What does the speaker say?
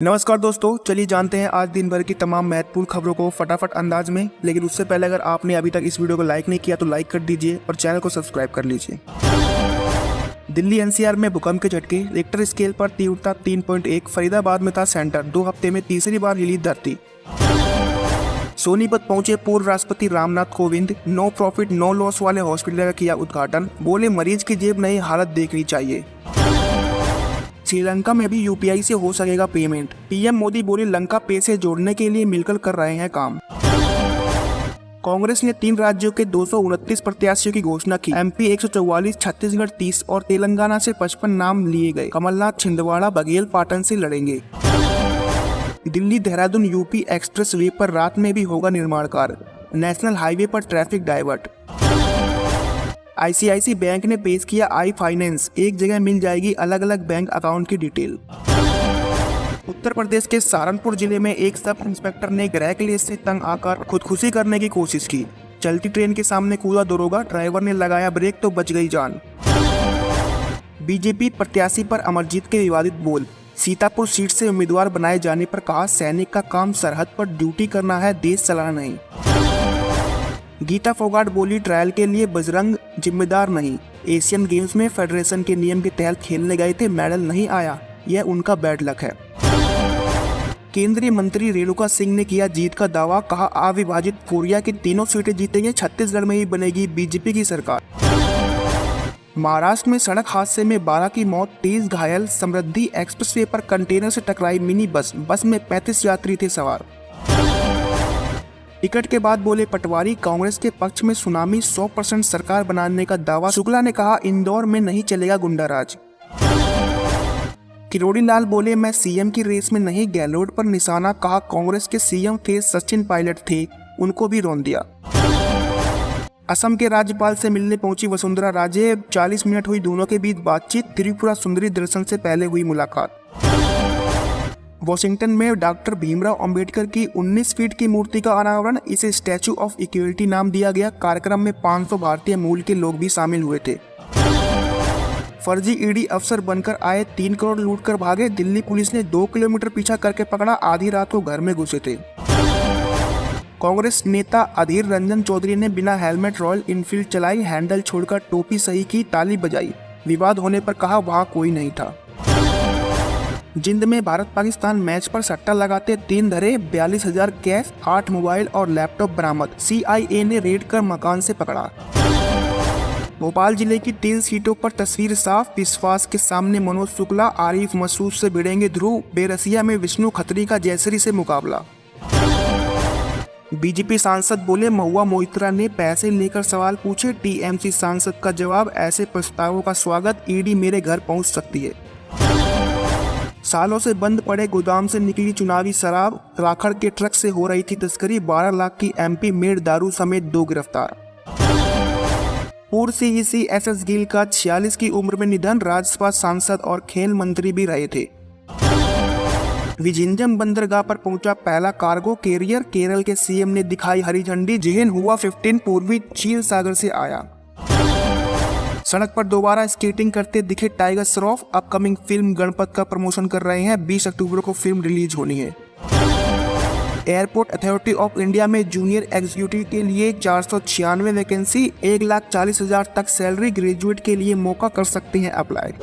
नमस्कार दोस्तों, चलिए जानते हैं आज दिन भर की तमाम महत्वपूर्ण खबरों को फटाफट अंदाज में। लेकिन उससे पहले अगर आपने अभी तक इस वीडियो को लाइक नहीं किया तो लाइक कर दीजिए और चैनल को सब्सक्राइब कर लीजिए। दिल्ली एनसीआर में भूकंप के झटके, रिक्टर स्केल पर तीव्रता 3.1। फरीदाबाद में था सेंटर, 2 हफ्ते में तीसरी बार हिली धरती। सोनीपत पहुंचे पूर्व राष्ट्रपति Ramnath Kovind, no profit no loss वाले हॉस्पिटल का किया उद्घाटन। बोले मरीज की जेब नहीं, हालत देखनी चाहिए। श्रीलंका में भी यूपीआई से हो सकेगा पेमेंट। पीएम मोदी बोले लंका पे से जोड़ने के लिए मिलकर कर रहे हैं काम। कांग्रेस ने 3 राज्यों के 229 प्रत्याशियों की घोषणा की। एमपी 144, छत्तीसगढ़ 30 और तेलंगाना से 55 नाम लिए गए। कमलनाथ छिंदवाड़ा बघेल पाटन से लड़ेंगे। Delhi Dehradun UP express way पर रात में भी होगा निर्माण कार्य। नेशनल हाईवे पर ट्रैफिक डाइवर्ट। आईसीआईसी बैंक ने पेश किया आई फाइनेंस, एक जगह मिल जाएगी अलग अलग बैंक अकाउंट की डिटेल। उत्तर प्रदेश के सहारनपुर जिले में एक सब इंस्पेक्टर ने ग्रहक्लेश से तंग आकर खुदकुशी करने की कोशिश की। चलती ट्रेन के सामने कूदा दरोगा, ड्राइवर ने लगाया ब्रेक तो बच गई जान। बीजेपी प्रत्याशी पर अमरजीत के विवादित बोल। सीतापुर सीट से उम्मीदवार बनाए जाने पर कहा सैनिक का काम सरहद पर ड्यूटी करना है, देश चलाना नहीं। गीता फोगाट बोली ट्रायल के लिए बजरंग जिम्मेदार नहीं। एशियन गेम्स में फेडरेशन के नियम के तहत खेलने गए थे, मेडल नहीं आया, यह उनका बैड लक है। केंद्रीय मंत्री रेणुका सिंह ने किया जीत का दावा, कहा अविभाजित कोरिया की तीनों सीटें जीतेंगे, छत्तीसगढ़ में ही बनेगी बीजेपी की सरकार। महाराष्ट्र में सड़क हादसे में 12 की मौत, 30 घायल। समृद्धि एक्सप्रेसवे पर कंटेनर से टकराई मिनी बस में 35 यात्री थे सवार। टिकट के बाद बोले पटवारी, कांग्रेस के पक्ष में सुनामी, 100% सरकार बनाने का दावा। शुक्ला ने कहा इंदौर में नहीं चलेगा गुंडाराज। किरोड़ी लाल बोले मैं सीएम की रेस में नहीं, गहलोत पर निशाना। कहा कांग्रेस के सीएम थे, सचिन पायलट थे, उनको भी रौंद दिया। असम के राज्यपाल से मिलने पहुंची वसुंधरा राजे, 40 मिनट हुई दोनों के बीच बातचीत। त्रिपुरा सुंदरी दर्शन से पहले हुई मुलाकात। वॉशिंगटन में डॉक्टर भीमराव अंबेडकर की 19 फीट की मूर्ति का अनावरण, इसे स्टैचू ऑफ इक्वलिटी नाम दिया गया। कार्यक्रम में 500 भारतीय मूल के लोग भी शामिल हुए थे। फर्जी ईडी अफसर बनकर आए, 3 करोड़ लूटकर भागे। दिल्ली पुलिस ने 2 किलोमीटर पीछा करके पकड़ा, आधी रात को घर में घुसे थे। कांग्रेस नेता अधीर रंजन चौधरी ने बिना हेलमेट रॉयल इनफील्ड चलाई, हैंडल छोड़कर टोपी सही की, ताली बजाई। विवाद होने पर कहा वहां कोई नहीं था। जिंद में भारत पाकिस्तान मैच पर सट्टा लगाते 3 धरे, 42,000 कैश, 8 मोबाइल और लैपटॉप बरामद। सीआईए ने रेड कर मकान से पकड़ा। भोपाल जिले की 3 सीटों पर तस्वीर साफ, विश्वास के सामने मनोज शुक्ला, आरिफ मसूद से भिड़ेंगे ध्रुव। बेरसिया में विष्णु खत्री का जयश्री से मुकाबला। बीजेपी सांसद बोले महुआ मोइत्रा ने पैसे लेकर सवाल पूछे, टीएमसी सांसद का जवाब, ऐसे प्रस्तावों का स्वागत, ईडी मेरे घर पहुंच सकती है। सालों से बंद पड़े गोदाम से निकली चुनावी शराब, राखड़ के ट्रक से हो रही थी तस्करी। 12 लाख की एमपी मेड दारू समेत 2 गिरफ्तार। पूर्व सीईसी एसएस गिल का 46 की उम्र में निधन, राज्यसभा सांसद और खेल मंत्री भी रहे थे। विझिंजम बंदरगाह पर पहुंचा पहला कार्गो कैरियर, केरल के सीएम ने दिखाई हरी झंडी। जिहेन हुआ 15 पूर्वी क्षीर सागर से आया। सड़क पर दोबारा स्केटिंग करते दिखे tiger Shroff, upcoming film Ganpat का प्रमोशन कर रहे हैं। 20 अक्टूबर को फिल्म रिलीज होनी है। एयरपोर्ट अथॉरिटी ऑफ इंडिया में जूनियर एग्जीक्यूटिव के लिए 496 वैकेंसी, 1,40,000 तक सैलरी। ग्रेजुएट के लिए मौका कर सकते हैं अप्लाई।